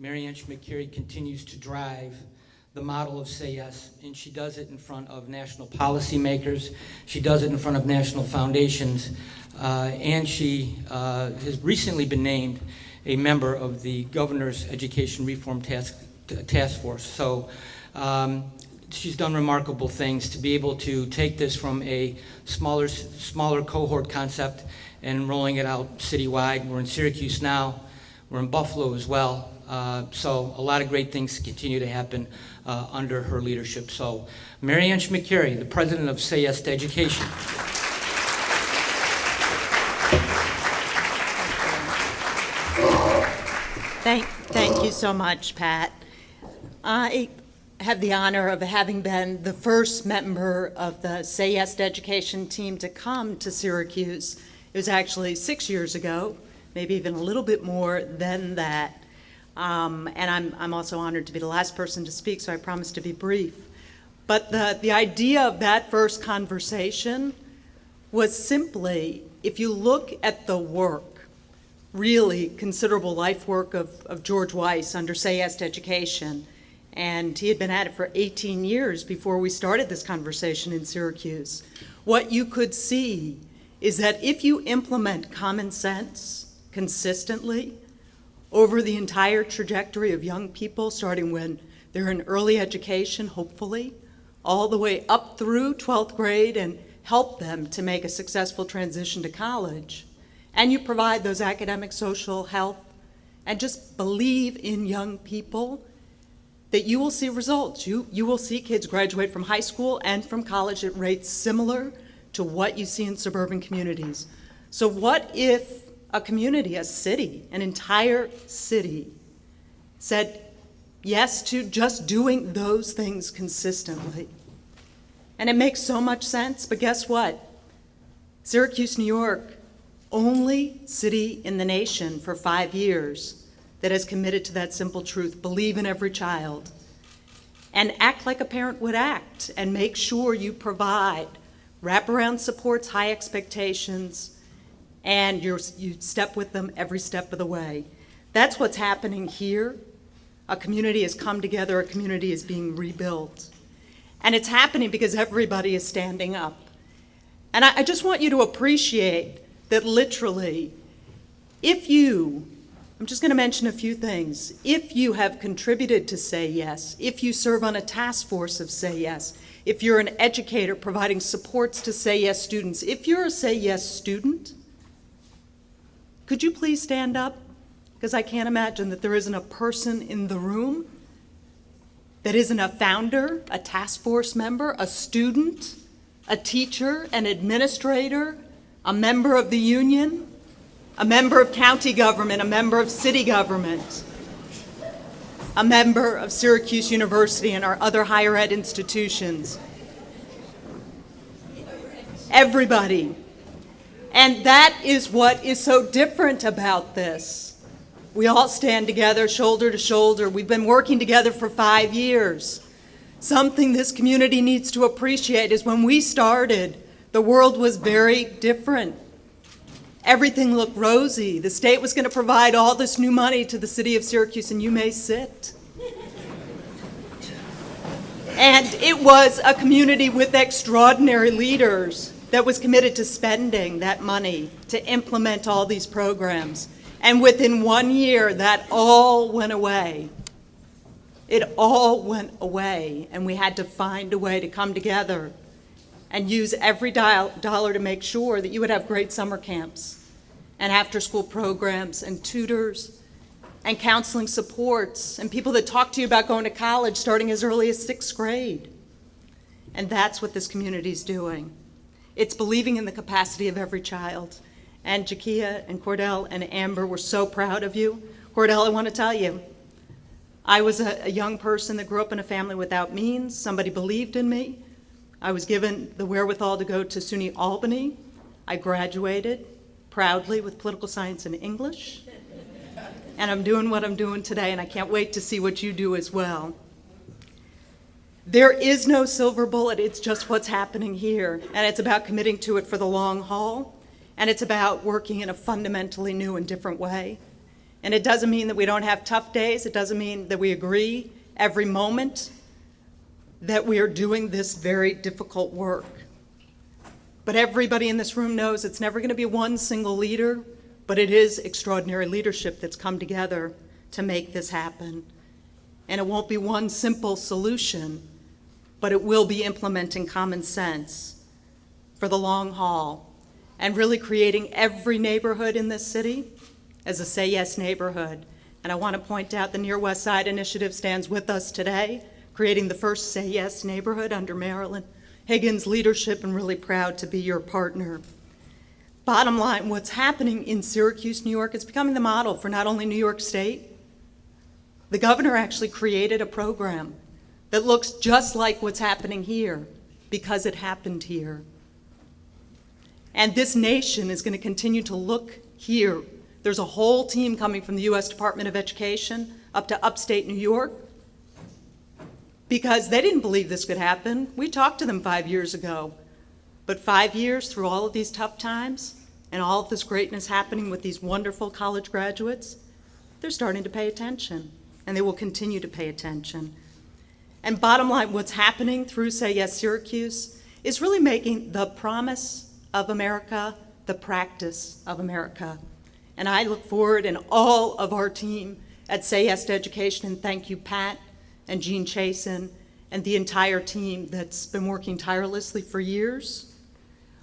Mary Ann Schmidt-Carey continues to drive the model of Say Yes, and she does it in front of national policymakers. She does it in front of national foundations, and she has recently been named a member of the Governor's Education Reform Task Force. So she's done remarkable things to be able to take this from a smaller cohort concept and rolling it out citywide. We're in Syracuse now. We're in Buffalo as well. So a lot of great things continue to happen under her leadership. So Mary Ann Schmidt-Carey, the president of Say Yes to Education. Thank you so much, Pat. I have the honor of having been the first member of the Say Yes to Education team to come to Syracuse. It was actually 6 years ago, maybe even a little bit more than that. And I'm also honored to be the last person to speak, so I promise to be brief. But the idea of that first conversation was simply, if you look at the work, really considerable life work of George Weiss under Say Yes to Education, and he had been at it for 18 years before we started this conversation in Syracuse. What you could see is that if you implement common sense consistently over the entire trajectory of young people, starting when they're in early education, hopefully, all the way up through 12th grade, and help them to make a successful transition to college, and you provide those academic, social, health, and just believe in young people, that you will see results. You will see kids graduate from high school and from college at rates similar to what you see in suburban communities. So what if a community, a city, an entire city, said yes to just doing those things consistently? And it makes so much sense, but guess what? Syracuse, New York, only city in the nation for 5 years that has committed to that simple truth: believe in every child, and act like a parent would act, and make sure you provide wraparound supports, high expectations, and you step with them every step of the way. That's what's happening here. A community has come together, a community is being rebuilt. And it's happening because everybody is standing up. And I just want you to appreciate that literally, I'm just going to mention a few things. If you have contributed to Say Yes, if you serve on a task force of Say Yes, if you're an educator providing supports to Say Yes students, if you're a Say Yes student, could you please stand up? Because I can't imagine that there isn't a person in the room that isn't a founder, a task force member, a student, a teacher, an administrator, a member of the union, a member of county government, a member of city government, a member of Syracuse University and our other higher ed institutions. Everybody. And that is what is so different about this. We all stand together, shoulder to shoulder. We've been working together for 5 years. Something this community needs to appreciate is when we started, the world was very different. Everything looked rosy. The state was going to provide all this new money to the city of Syracuse, and you may sit. And it was a community with extraordinary leaders that was committed to spending that money to implement all these programs. And within 1 year, that all went away. It all went away, and we had to find a way to come together and use every dollar to make sure that you would have great summer camps and after-school programs and tutors and counseling supports and people that talk to you about going to college starting as early as 6th grade. And that's what this community is doing. It's believing in the capacity of every child. And Jakia and Cordell and Amber, we're so proud of you. Cordell, I want to tell you, I was a young person that grew up in a family without means. Somebody believed in me. I was given the wherewithal to go to SUNY Albany. I graduated proudly with political science and English. And I'm doing what I'm doing today, and I can't wait to see what you do as well. There is no silver bullet. It's just what's happening here. And it's about committing to it for the long haul. And it's about working in a fundamentally new and different way. And it doesn't mean that we don't have tough days. It doesn't mean that we agree every moment that we are doing this very difficult work. But everybody in this room knows it's never going to be one single leader, but it is extraordinary leadership that's come together to make this happen. And it won't be one simple solution, but it will be implementing common sense for the long haul and really creating every neighborhood in this city as a Say Yes neighborhood. And I want to point out the Near West Side Initiative stands with us today, creating the first Say Yes neighborhood under Marilyn Higgins' leadership, and really proud to be your partner. Bottom line, what's happening in Syracuse, New York, is becoming the model for not only New York State. The governor actually created a program that looks just like what's happening here because it happened here. And this nation is going to continue to look here. There's a whole team coming from the U.S. Department of Education up to upstate New York because they didn't believe this could happen. We talked to them 5 years ago. But 5 years through all of these tough times and all of this greatness happening with these wonderful college graduates, they're starting to pay attention, and they will continue to pay attention. And bottom line, what's happening through Say Yes Syracuse is really making the promise of America the practice of America. And I look forward, and all of our team at Say Yes to Education, and thank you, Pat and Jean Chasen and the entire team that's been working tirelessly for years.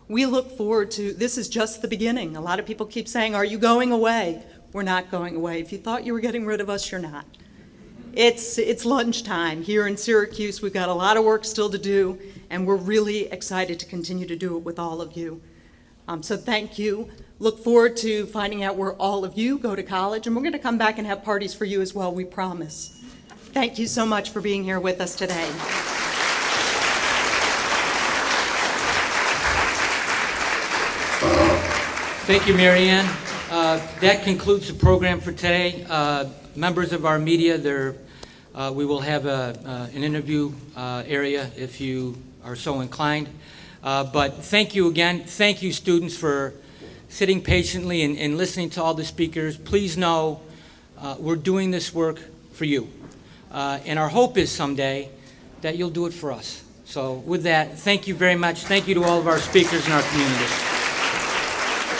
We look forward to, this is just the beginning. A lot of people keep saying, are you going away? We're not going away. If you thought you were getting rid of us, you're not. It's lunchtime here in Syracuse. We've got a lot of work still to do, and we're really excited to continue to do it with all of you. So thank you. Look forward to finding out where all of you go to college, and we're going to come back and have parties for you as well, we promise. Thank you so much for being here with us today. Thank you, Mary Ann. That concludes the program for today. Members of our media, we will have an interview area if you are so inclined. But thank you again. Thank you, students, for sitting patiently and listening to all the speakers. Please know we're doing this work for you. And our hope is someday that you'll do it for us. So with that, thank you very much. Thank you to all of our speakers in our community.